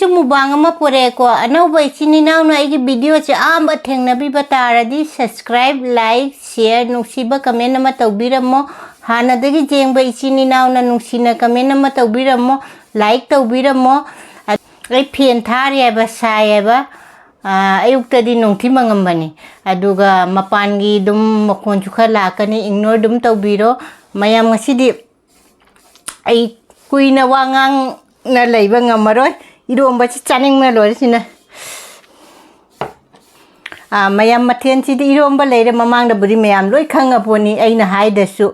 Mukbang ama pore ko anauba ichini na aigi video che amba thengnabi bataradi subscribe like share nusiba comment ama tawbiramo hanadagi jengba ichini na nusina comment ama tawbiramo like tawbiramo ai phian thari ba sai ba ayuktadi nongthi mangambani aduga mapangi dum makhon chu khala kani ignore dum tawbiro mayam ngasidi ai kuina wangang na leiba ngamaroi Eromba chi chaning me lori sina mayam mathen chi Eromba leire mamang da buri mayam loi khanga poni aina haida su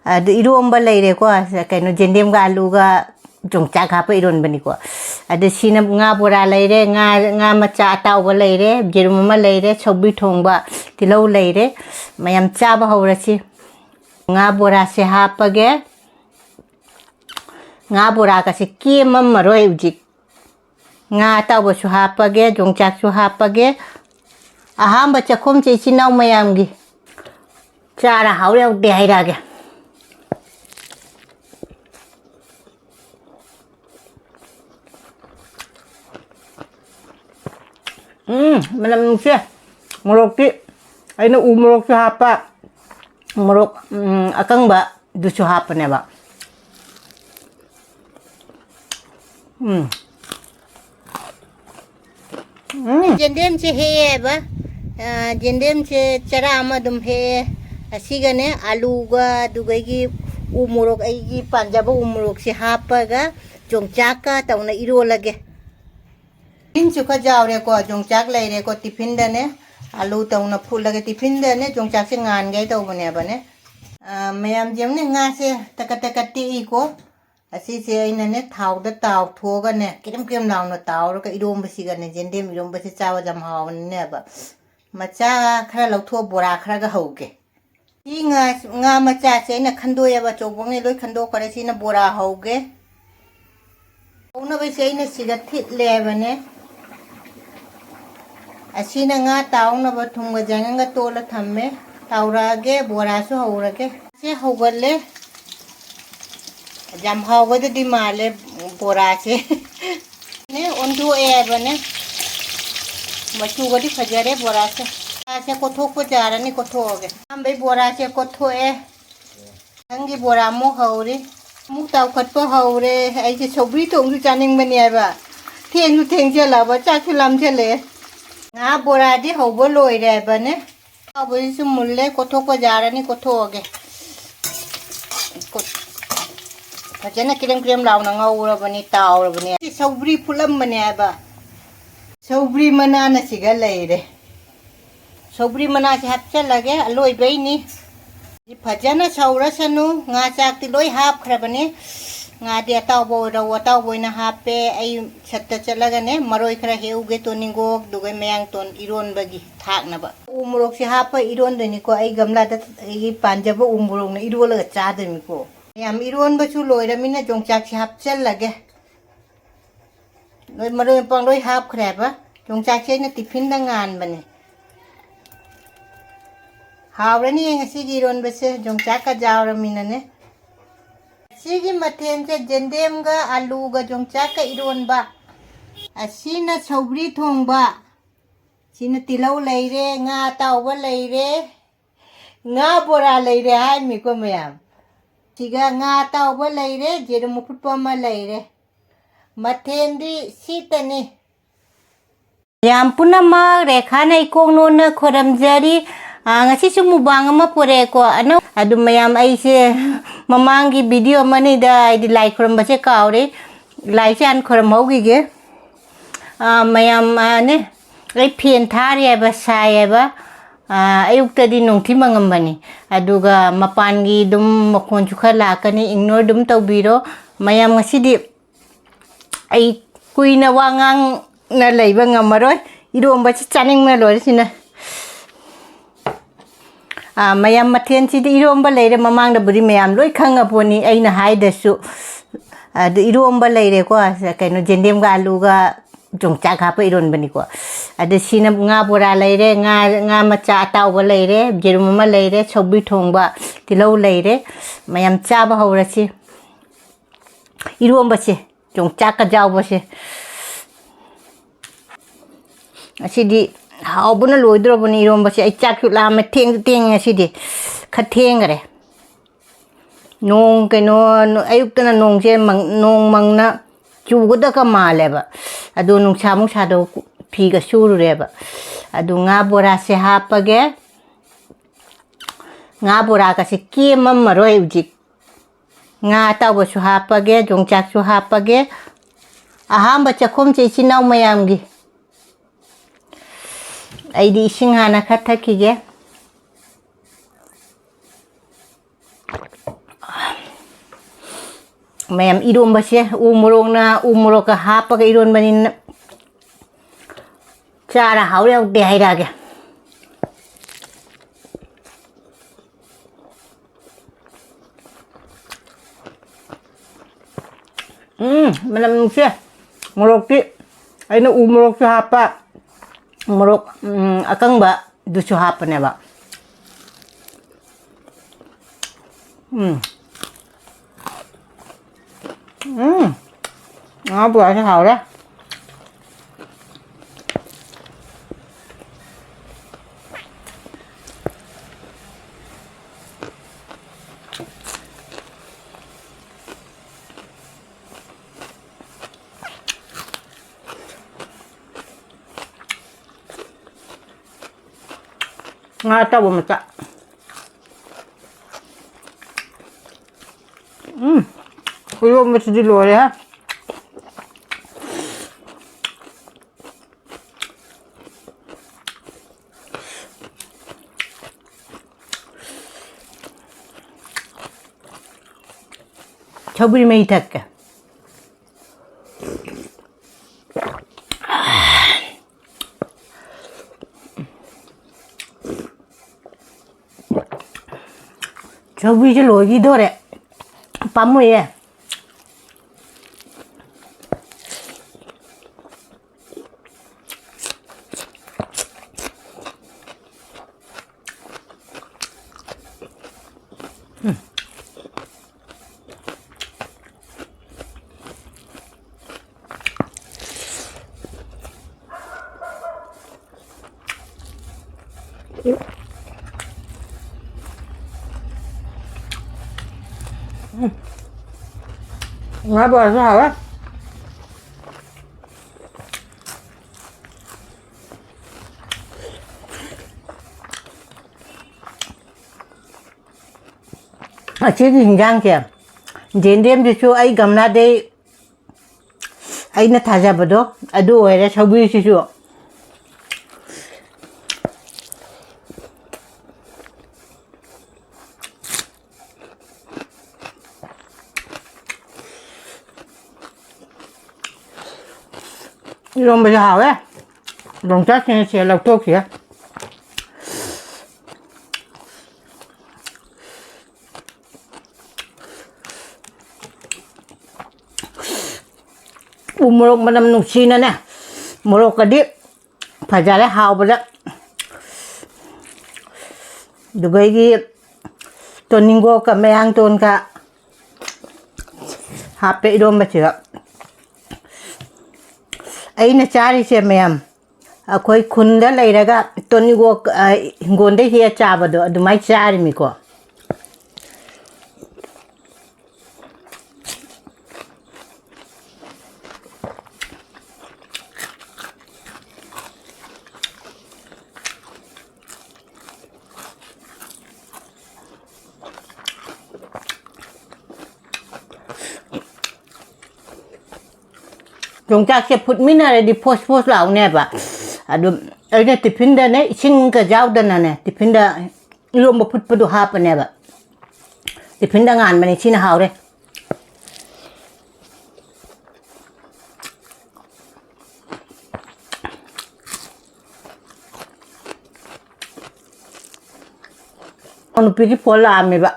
adu Eromba leire ko kaino Yendam ga alu ga Yongchak ha pa Eromba ni ko adu sina nga Bora leire nga macha Ataoba leire Eromba leire Saugri Thongba tilau leire mayam chaba haurachi nga Bora se hapage nga Bora ka se kemam maroi ujik nga Ataoba su hapage Yongchak su hapage ahamba chakhom che chinau mayam gi chara haure de hairage manam che morok ti aina morok su hapa morok akangba du su hapa ne ba Yendam che he ba Yendam che chara ama dum he asigane alu ga dugagi umurok aigi panjaba umurok se hapaga Yongchak ka tauna iro lage tin chuka jawre ko Yongchak leire ko tiffin dane alu tauna phul lage tiffin dane Yongchak se ngan gai taw bane bane mayam jemne nga se takati ko asi se aina ne thau da taw thoga ne kem law na taw ro ka Eromba si ga ne Yendam Eromba se chawa jam haw ne ba macha khara law tho Bora khara ga hauge ti nga macha se na khando ya ba chobong ne loi khando kare si na Bora hauge ona ba se na siga thit le ba ne asi na nga taw na ba thungga janga to la thamme tawra ge Bora su haura ge se haugalle jam hauga de male Bora se ne ondu e bane machu gadi khajare Bora se ko thok ko jara ni ko thoge ambe Bora se ko thoe angi Bora mo haure mu taw khat po haure ai se Saugri tong ju chaning bani ba theng je la ba cha khilam je le nga Bora di haubo loi re bane abo su mulle ko thok ko jara ni ko thoge Fajana kirim law na ngawra bani tawra bani Saugri phulam bani ba Saugri mana na siga leire Saugri mana se hapcha lage aloi beini fajana saura sanu nga chak ti loi hap khra bani nga dia Ataoba rawa Ataoba na hape ai chatta chalaga ne maroi khra heuge to ningo dugai mayang ton Eromba gi thak na ba umrok se hapa iron de ni ko ai gamla da ai panjaba umrok na irola cha de mi ko yam Eromba chu loira mina Yongchak se hap chal lage loi maroi pang loi hap khra ba Yongchak se na tiffin da ngan bane hawrani ngasi gi Eromba se Yongchak ka jawra mina ne sigi mathen se Yendam ga alu ga Yongchak ka Eromba asina Saugri Thongba sina tilau leire nga Ataoba leire nga Bora leire hai mi ko mayam siga nga Ataoba leire Eromba phutpa ma leire mathen di sitani yam punama rekha na ikong no na khoramjari ngasi su mukbang ama pore ko ano adu mayam ai se mamangi video mani da di like khoram ba se kaure like chan khoram hogi ge mayam ne ai phian thari ba sai ba ayuktadi nongthi mangambani aduga mapangi dum makhon chu khala kani ignore dum tawbiro mayam ngasidi ai kuina wangang na leiba ngamaroi Eromba chi chaning me lori sina mayam mathen chi Eromba leire mamang da buri mayam loi khanga poni aina haida su adu Eromba leire ko kaino Yendam ga alu ga Yongchak ha pa Eromba ni ko adu sina nga Bora leire nga macha Ataoba leire Eromba leire Saugri Thongba tilau leire mayam chaba haurachi Eromba se Yongchak ka jawba se ꯑꯁꯤꯗꯤ ꯍꯥꯎꯕꯅ ꯂꯣꯏꯗ꯭ꯔꯕꯅꯤ ꯏꯔꯣꯝꯕꯁꯦ ꯑꯩ ꯆꯥꯛꯁꯨ ꯂꯥꯝꯃꯦ ꯊꯦꯡꯁꯨ ꯊꯦꯡꯉꯦ ꯉꯁꯤꯗꯤ ꯈꯔ ꯊꯦꯡꯈꯔꯦ ꯅꯣꯡ ꯀꯩꯅꯣ ꯑꯌꯨꯛꯇꯅ ꯅꯣꯡꯁꯦ ꯅꯣꯡ ꯃꯪꯅ ꯆꯨꯒꯗꯒ ꯃꯥꯜꯂꯦꯕ ꯑꯗꯨ ꯅꯨꯡꯁꯥꯃꯨꯛ ꯁꯥꯗꯣꯛ ꯐꯤꯒ ꯁꯨꯔꯨꯔꯦꯕ ꯑꯗꯨ ꯉꯥ ꯕꯣꯔꯥꯁꯦ ꯍꯥꯞꯄꯒꯦ ngā bora kasi kima maroi ujik ngā ataoba su hapage yongchak su hapage ahamba chakhom che isinau mayamgi aidi ising hana khathakige mayam iromba se umorok ka hapaga ironba ni chara haure de hairage manam nungsi morok ti aina morok su hapa morok akangba du su hapa ne ba bữa sẽ hào đó ngā tawa mata kuyo mata di luar ya Saugri mai takka Saugri je logi dore pamu ye ngā bora su hào á chỉ hình dáng kìa đến đêm thì chú ấy cầm ra đây ấy nó thả ra vào đó ở đâu rồi đó Saugri chứ chú Eromba sẽ hào á Yongchak sẽ lọc thuốc kìa morok manam nungsina nè morok ka di phajale hào bada dugai gi toningo ka mayang ton ka hape Eromba chira aina chari se mayam akhoi khunda leiraga toningo hingonde hiya chabado adumai chari mi ko Yongchak se put mina re di post lau ne ba adu aina tipinda ne sing ka jawda na ne tipinda Eromba put padu hapa ne ba tipinda ngan mani sina haure onu pigi pola ame ba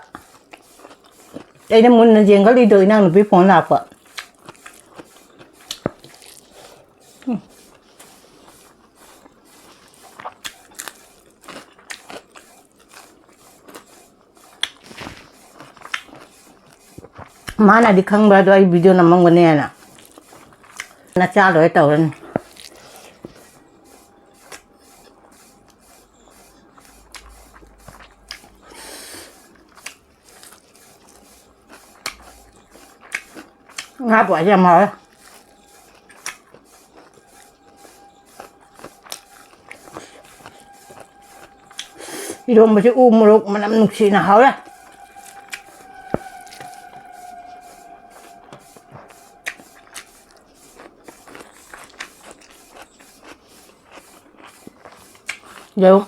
aina mun na jengal di do ina nu pi pola pa mana di khangba do ai video namang gane na cha loi tawran ngáp quả cho mời 이런 맛이 우무룩만 하면 눅시나 하라 đâu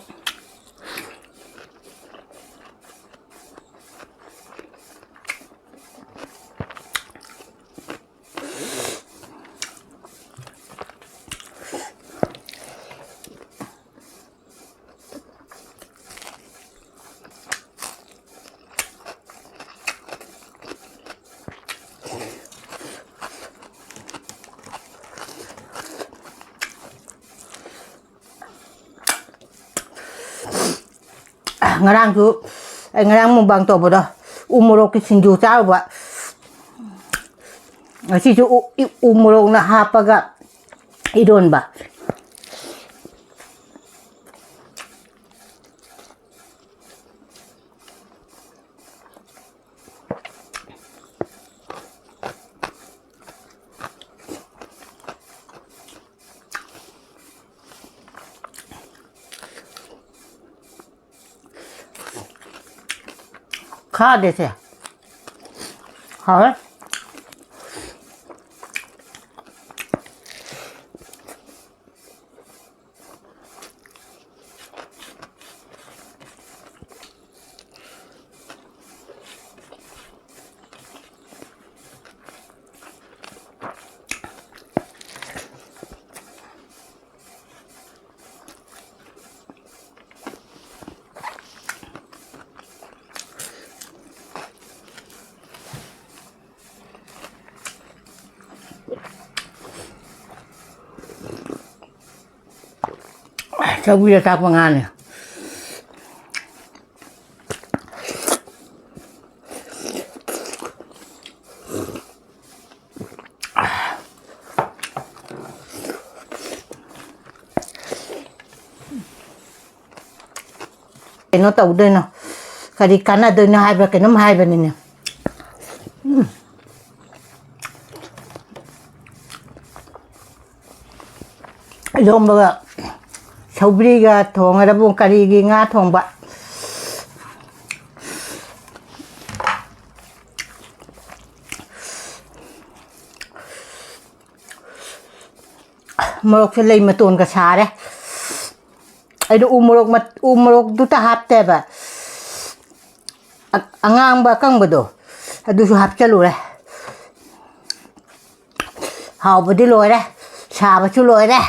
ngarang tu ngarang mukbang to bodo umurok ki sinju cha ba si ju umurok na hapaga Eromba khá đẹp thế hả Saugri tak mengani. Nó tàu đây nào, cái đi cắn ở đây nó hai cái nó hai bên này nè. Eromba Saugriga Thongba bung karigi nga Thongba morok se lei matun ka sare ai do umorok du ta hap te ba angang ba kang ba do adu su hap chalu re hao ba di loi re sa ba chu loi re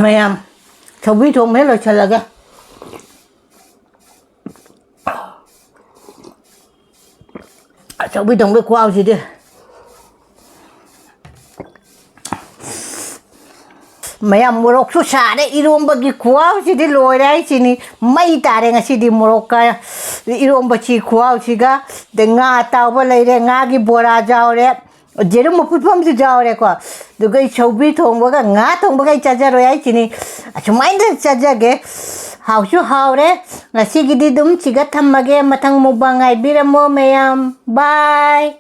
mayam Saugri thong hết rồi chờ cái Saugri thong cái khoao gì đi mayam morok su sa de Eromba gi khoao gì đi lôi đấy chị ni mấy ta đây ngasi đi morok ka Eromba chi khoao chi ga de nga Ataoba lấy de nga gi Bora जाओ रे जेरो मपुफम से जाओ रे को दुगै Saugri thongba ga nga thongba ga chaja ro ai chini achumain de chaja ge hausu haure ngasi gi di dum chiga thammage mathang mubang ai biramo mayam bye